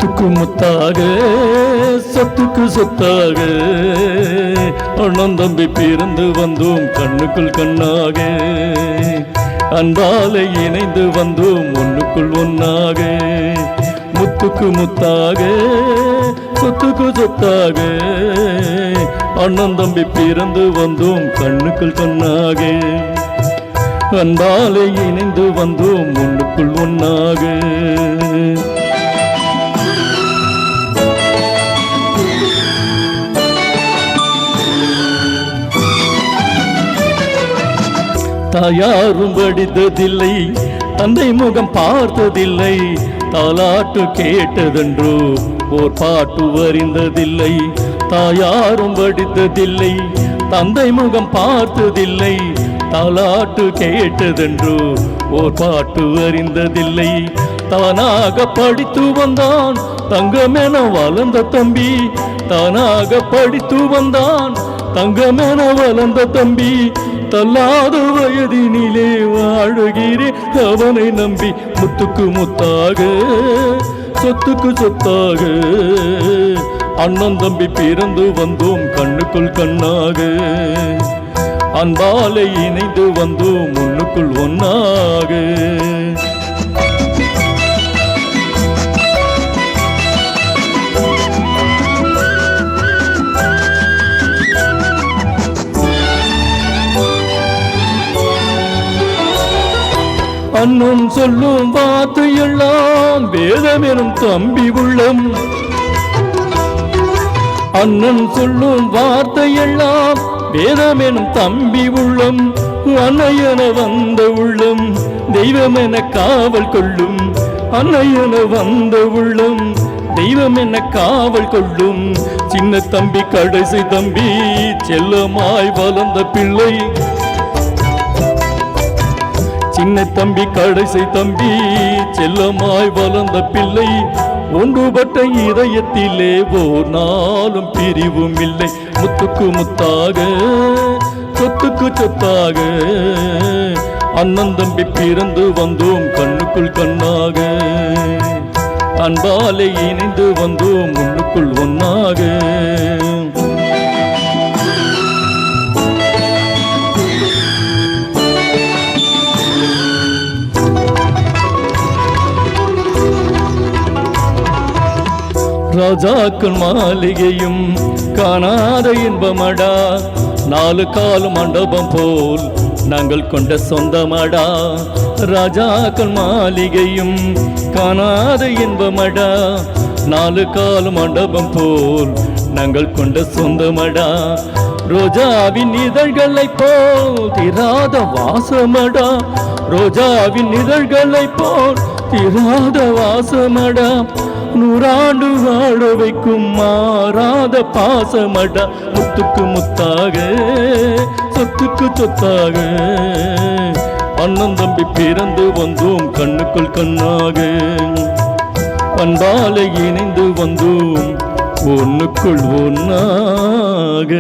முத்துக்கு முத்தாக சொத்துக்கு சொத்தாக அண்ணன் தம்பி பிறந்து வந்தோம் கண்ணுக்குள் கண்ணாக அன்பாலை இணைந்து வந்தோம் ஒன்றுக்குள் ஒன்னாக முத்துக்கு முத்தாக சொத்துக்கு சொத்தாக அண்ணன் தம்பி பிறந்து வந்தோம் கண்ணுக்குள் கண்ணாக அன்பாலை இணைந்து வந்தோம் ஒன்றுக்குள் ஒன்னாக தாயாரும் படித்ததில்லை தந்தை முகம் பார்த்ததில்லை தாலாட்டு கேட்டதென்றோ ஓர் பாட்டு அறிந்ததில்லை தாயாரும் படித்ததில்லை தந்தை முகம் பார்த்ததில்லை தாலாட்டு கேட்டதென்றோ ஓர் பாட்டு அறிந்ததில்லை தானாக படித்து வந்தான் தங்கமென வளர்ந்த தம்பி தானாக படித்து வந்தான் தங்கமென வளர்ந்த தம்பி தள்ளாத வயதினிலே வாழுகிறேன் அவனை நம்பி முத்துக்கு முத்தாக சொத்துக்கு சொத்தாக அண்ணன் தம்பி பிறந்து வந்தோம் கண்ணுக்குள் கண்ணாக அன்பாலை இணைந்து வந்தோம் ஒன்றுக்குள் ஒன்னாக அண்ணன் சொல்லும் வார்த்தையெல்லாம் வேதமெனும் தம்பி உள்ளம் அண்ணன் சொல்லும் வார்த்தையெல்லாம் வேதமெனும் தம்பி உள்ளம் அன்னையென வந்த உள்ளம் தெய்வமென காவல் கொள்ளும் அன்னையென வந்த உள்ளம் தெய்வமென காவல் கொள்ளும் சின்ன தம்பி கடைசி தம்பி செல்லமாய் வளர்ந்த பிள்ளை சின்ன தம்பி கடைசி தம்பி செல்லமாய் வளர்ந்த பிள்ளை ஒன்றுபட்ட இதயத்திலே ஓர் நாளும் பிரிவும் இல்லை முத்துக்கு முத்தாக சொத்துக்கு சொத்தாக அண்ணன் தம்பி பிறந்து வந்தோம் கண்ணுக்குள் கண்ணாக அன்பாலை இணைந்து வந்தோம் முன்னுக்குள் ஒன்னாக ராஜாக்கள் மாளிகையும் காணாத இன்பமடா நாலு கால் மண்டபம் போல் நாங்கள் கொண்ட சொந்தமடா ராஜாக்கள் மாளிகையும் காணாத இன்பமடா நாலு கால் மண்டபம் போல் நாங்கள் கொண்ட சொந்தமடா ரோஜாவின் இதழ்களை போல் திராத வாசமடா ரோஜாவின் இதழ்களை போல் திராத வாசமடா நூறாண்டு வாழ வைக்கும் மாறாத பாசமடா முத்துக்கு முத்தாக சொத்துக்கு சொத்தாக அண்ணன் தம்பி பிறந்து வந்தோம் கண்ணுக்குள் கண்ணாக அன்பாலை இணைந்து வந்தோம் ஒன்றுக்குள் ஒன்னாக